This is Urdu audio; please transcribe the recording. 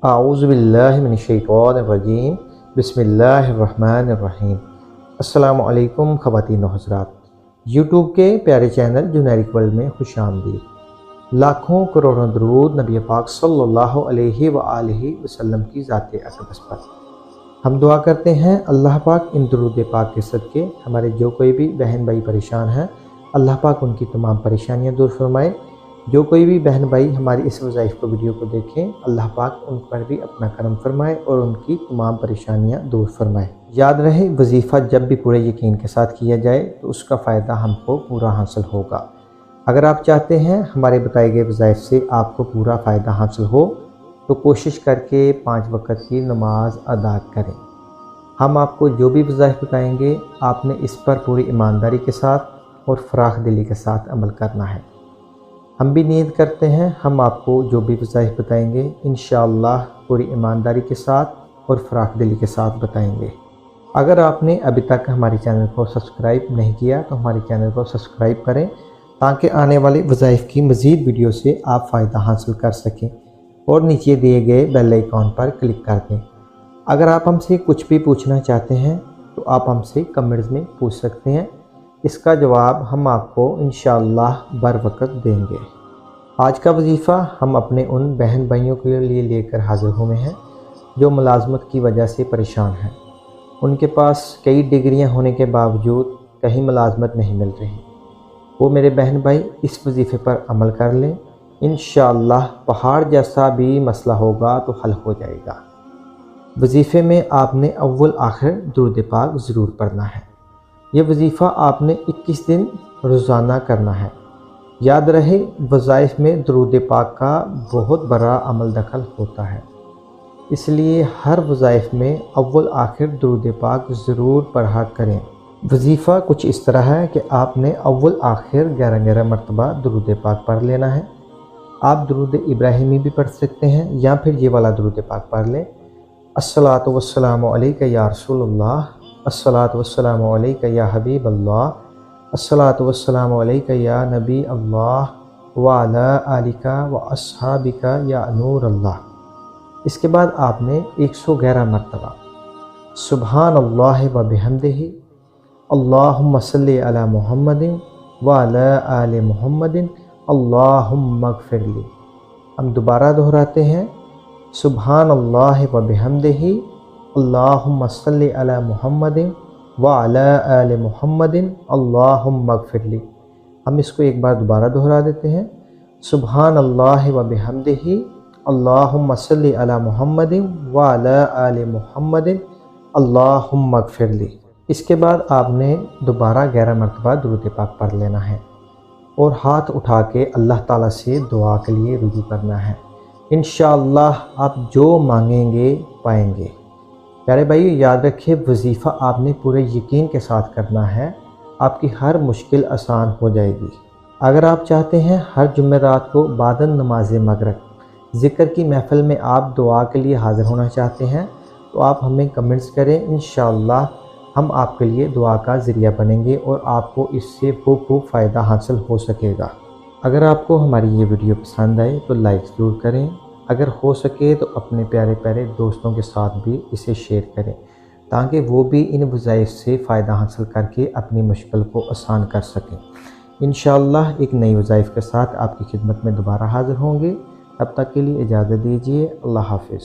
اعوذ باللہ من الشیطان الرجیم بسم اللہ الرحمن الرحیم۔ السلام علیکم خواتین و حضرات، یوٹیوب کے پیارے چینل جنیرک ورلڈ میں خوش آمدید۔ لاکھوں کروڑوں درود نبی پاک صلی اللہ علیہ وآلہ وسلم کی ذات اقدس پر۔ ہم دعا کرتے ہیں اللہ پاک ان درود پاک کے صدقے ہمارے جو کوئی بھی بہن بھائی پریشان ہیں، اللہ پاک ان کی تمام پریشانیاں دور فرمائے۔ جو کوئی بھی بہن بھائی ہماری اس وظائف کو ویڈیو کو دیکھیں، اللہ پاک ان پر بھی اپنا کرم فرمائے اور ان کی تمام پریشانیاں دور فرمائے۔ یاد رہے، وظیفہ جب بھی پورے یقین کے ساتھ کیا جائے تو اس کا فائدہ ہم کو پورا حاصل ہوگا۔ اگر آپ چاہتے ہیں ہمارے بتائے گئے وظائف سے آپ کو پورا فائدہ حاصل ہو تو کوشش کر کے 5 وقت کی نماز ادا کریں۔ ہم آپ کو جو بھی وظائف بتائیں گے، آپ نے اس پر پوری ایمانداری کے ساتھ اور فراخ دلی کے ساتھ عمل کرنا ہے۔ ہم بھی نیت کرتے ہیں ہم آپ کو جو بھی وظائف بتائیں گے انشاءاللہ پوری ایمانداری کے ساتھ اور فراخ دلی کے ساتھ بتائیں گے۔ اگر آپ نے ابھی تک ہمارے چینل کو سبسکرائب نہیں کیا تو ہمارے چینل کو سبسکرائب کریں تاکہ آنے والے وظائف کی مزید ویڈیو سے آپ فائدہ حاصل کر سکیں، اور نیچے دیے گئے بیل آئیکن پر کلک کر دیں۔ اگر آپ ہم سے کچھ بھی پوچھنا چاہتے ہیں تو آپ ہم سے کمنٹس میں پوچھ سکتے ہیں، اس کا جواب ہم آپ کو انشاءاللہ بر وقت دیں گے۔ آج کا وظیفہ ہم اپنے ان بہن بھائیوں کے لیے لے کر حاضر ہوئے ہیں جو ملازمت کی وجہ سے پریشان ہیں۔ ان کے پاس کئی ڈگریاں ہونے کے باوجود کہیں ملازمت نہیں مل رہی۔ وہ میرے بہن بھائی اس وظیفے پر عمل کر لیں، انشاءاللہ پہاڑ جیسا بھی مسئلہ ہوگا تو حل ہو جائے گا۔ وظیفے میں آپ نے اول آخر درود پاک ضرور پڑھنا ہے۔ یہ وظیفہ آپ نے 21 دن روزانہ کرنا ہے۔ یاد رہے، وظائف میں درود پاک کا بہت بڑا عمل دخل ہوتا ہے، اس لیے ہر وظائف میں اول آخر درود پاک ضرور پڑھا کریں۔ وظیفہ کچھ اس طرح ہے کہ آپ نے اول آخر 11 مرتبہ درود پاک پڑھ لینا ہے۔ آپ درود ابراہیمی بھی پڑھ سکتے ہیں یا پھر یہ والا درود پاک پڑھ لیں، الصلاۃ والسلام علیک یا رسول اللہ، الصلاۃ والسلام علیک یا حبیب اللہ، الصلاۃ والسلام علیک یا نبی اللہ وعلی آلک و اصحابک یا نور اللہ۔ اس کے بعد آپ نے 111 مرتبہ سبحان اللہ و بحمدہ، اللہم صلی علی محمد وعلی آل محمد، اللہم اغفر لی۔ ہم دوبارہ دہراتے ہیں، سبحان اللہ و بحمدہ، اللہم صلی علی محمد وعلی آل محمد، اللہم اغفر لی۔ ہم اس کو ایک بار دوبارہ دہرا دیتے ہیں، سبحان اللہ و بحمدہ، اللہم صلی علی محمد وعلی آل محمد، اللہم اغفر لی۔ اس کے بعد آپ نے دوبارہ 11 مرتبہ درود پاک پڑھ لینا ہے اور ہاتھ اٹھا کے اللہ تعالیٰ سے دعا کے لیے رجوع کرنا ہے۔ انشاءاللہ آپ جو مانگیں گے پائیں گے۔ پیارے بھائیو، یاد رکھیں، وظیفہ آپ نے پورے یقین کے ساتھ کرنا ہے، آپ کی ہر مشکل آسان ہو جائے گی۔ اگر آپ چاہتے ہیں ہر جمعرات کو بعد نماز مغرب ذکر کی محفل میں آپ دعا کے لیے حاضر ہونا چاہتے ہیں تو آپ ہمیں کمنٹس کریں، انشاءاللہ ہم آپ کے لیے دعا کا ذریعہ بنیں گے اور آپ کو اس سے خوب فائدہ حاصل ہو سکے گا۔ اگر آپ کو ہماری یہ ویڈیو پسند آئے تو لائک ضرور کریں، اگر ہو سکے تو اپنے پیارے پیارے دوستوں کے ساتھ بھی اسے شیئر کریں تاکہ وہ بھی ان وظائف سے فائدہ حاصل کر کے اپنی مشکل کو آسان کر سکیں۔ انشاءاللہ ایک نئی وظائف کے ساتھ آپ کی خدمت میں دوبارہ حاضر ہوں گے۔ تب تک کے لیے اجازت دیجیے، اللہ حافظ۔